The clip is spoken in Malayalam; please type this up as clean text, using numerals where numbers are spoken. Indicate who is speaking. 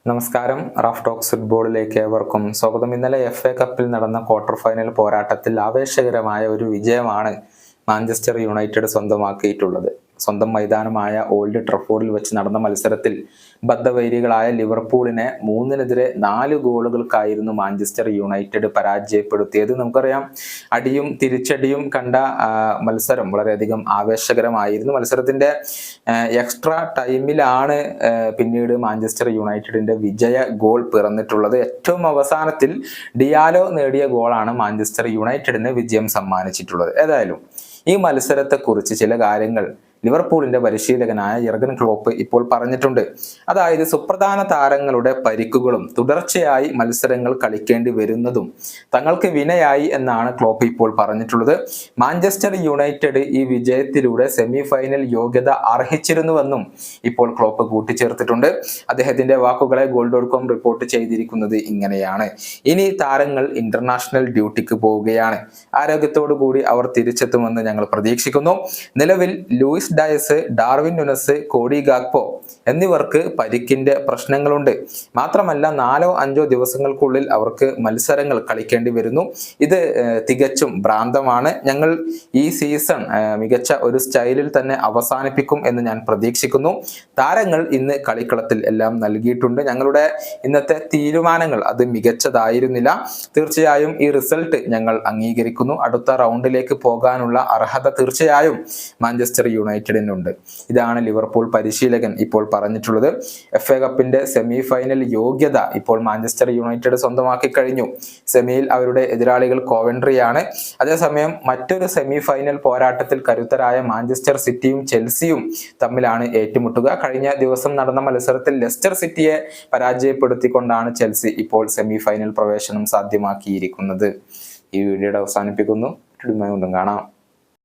Speaker 1: നമസ്കാരം. റാഫ് ടോക്സ് ഫുട്ബോളിലേക്ക് ഏവർക്കും സ്വാഗതം. ഇന്നലെ FA കപ്പിൽ നടന്ന ക്വാർട്ടർ ഫൈനൽ പോരാട്ടത്തിൽ ആവേശകരമായ ഒരു വിജയമാണ് മാഞ്ചസ്റ്റർ യുണൈറ്റഡ് സ്വന്തമാക്കിയിട്ടുള്ളത്. സ്വന്തം മൈതാനമായ ഓൾഡ് ട്രഫോർഡിൽ വെച്ച് നടന്ന മത്സരത്തിൽ ബദ്ധവൈരികളായ ലിവർപൂളിനെ 3-4 ഗോളുകൾക്കായിരുന്നു മാഞ്ചസ്റ്റർ യുണൈറ്റഡ് പരാജയപ്പെടുത്തിയത്. നമുക്കറിയാം, അടിയും തിരിച്ചടിയും കണ്ട മത്സരം വളരെയധികം ആവേശകരമായിരുന്നു. മത്സരത്തിന്റെ എക്സ്ട്രാ ടൈമിലാണ് പിന്നീട് മാഞ്ചസ്റ്റർ യുണൈറ്റഡിന്റെ വിജയ ഗോൾ പിറന്നിട്ടുള്ളത്. ഏറ്റവും അവസാനത്തിൽ ഡിയാലോ നേടിയ ഗോളാണ് മാഞ്ചസ്റ്റർ യുണൈറ്റഡിന് വിജയം സമ്മാനിച്ചിട്ടുള്ളത്. ഏതായാലും ഈ മത്സരത്തെക്കുറിച്ച് ചില കാര്യങ്ങൾ ലിവർപൂളിന്റെ പരിശീലകനായ യർഗൻ ക്ലോപ്പ് ഇപ്പോൾ പറഞ്ഞിട്ടുണ്ട്. അതായത് സുപ്രധാന താരങ്ങളുടെ പരിക്കുകളും തുടർച്ചയായി മത്സരങ്ങൾ കളിക്കേണ്ടി വരുന്നതും തങ്ങൾക്ക് വിനയായി എന്നാണ് ക്ലോപ്പ് ഇപ്പോൾ പറഞ്ഞിട്ടുള്ളത്. മാഞ്ചസ്റ്റർ യുണൈറ്റഡ് ഈ വിജയത്തിലൂടെ സെമി ഫൈനൽ യോഗ്യത അർഹിച്ചിരുന്നുവെന്നും ഇപ്പോൾ ക്ലോപ്പ് കൂട്ടിച്ചേർത്തിട്ടുണ്ട്. അദ്ദേഹത്തിന്റെ വാക്കുകളെ goal.com റിപ്പോർട്ട് ചെയ്തിരിക്കുന്നത് ഇങ്ങനെയാണ്: ഇനി താരങ്ങൾ ഇന്റർനാഷണൽ ഡ്യൂട്ടിക്ക് പോവുകയാണ്. ആരോഗ്യത്തോടു കൂടി അവർ തിരിച്ചെത്തുമെന്ന് ഞങ്ങൾ പ്രതീക്ഷിക്കുന്നു. നിലവിൽ Luis Diaz, Darwin Nunez, Cody Gakpo എന്നിവർക്ക് പരിക്കിന്റെ പ്രശ്നങ്ങളുണ്ട്. മാത്രമല്ല 4-5 ദിവസങ്ങൾക്കുള്ളിൽ അവർക്ക് മത്സരങ്ങൾ കളിക്കേണ്ടി വരുന്നു. ഇത് തികച്ചും ഭ്രാന്തമാണ്. ഞങ്ങൾ ഈ സീസൺ മികച്ച ഒരു സ്റ്റൈലിൽ തന്നെ അവസാനിപ്പിക്കും എന്ന് ഞാൻ പ്രതീക്ഷിക്കുന്നു. താരങ്ങൾ ഇന്ന് കളിക്കളത്തിൽ എല്ലാം നൽകിയിട്ടുണ്ട്. ഞങ്ങളുടെ ഇന്നത്തെ തീരുമാനങ്ങൾ അത് മികച്ചതായിരുന്നില്ല. തീർച്ചയായും ഈ റിസൾട്ട് ഞങ്ങൾ അംഗീകരിക്കുന്നു. അടുത്ത റൗണ്ടിലേക്ക് പോകാനുള്ള അർഹത തീർച്ചയായും മാഞ്ചസ്റ്റർ യുണൈറ്റഡിനുണ്ട്. ഇതാണ് ലിവർപൂൾ പരിശീലകൻ ഇപ്പോൾ പറഞ്ഞിട്ടുള്ളത്. FA കപ്പിന്റെ സെമി ഫൈനൽ യോഗ്യത ഇപ്പോൾ മാഞ്ചസ്റ്റർ യുണൈറ്റഡ് സ്വന്തമാക്കി കഴിഞ്ഞു. സെമിയിൽ അവരുടെ എതിരാളികൾ കോവൻട്രിയാണ്. അതേസമയം മറ്റൊരു സെമി ഫൈനൽ പോരാട്ടത്തിൽ കരുത്തരായ മാഞ്ചസ്റ്റർ സിറ്റിയും ചെൽസിയും തമ്മിലാണ് ഏറ്റുമുട്ടുക. കഴിഞ്ഞ ദിവസം നടന്ന മത്സരത്തിൽ ലെസ്റ്റർ സിറ്റിയെ പരാജയപ്പെടുത്തിക്കൊണ്ടാണ് ചെൽസി ഇപ്പോൾ സെമി ഫൈനൽ പ്രവേശനം സാധ്യമാക്കിയിരിക്കുന്നത്. ഈ വീഡിയോയുടെ അവസാനിപ്പിക്കുന്നു. കാണാം.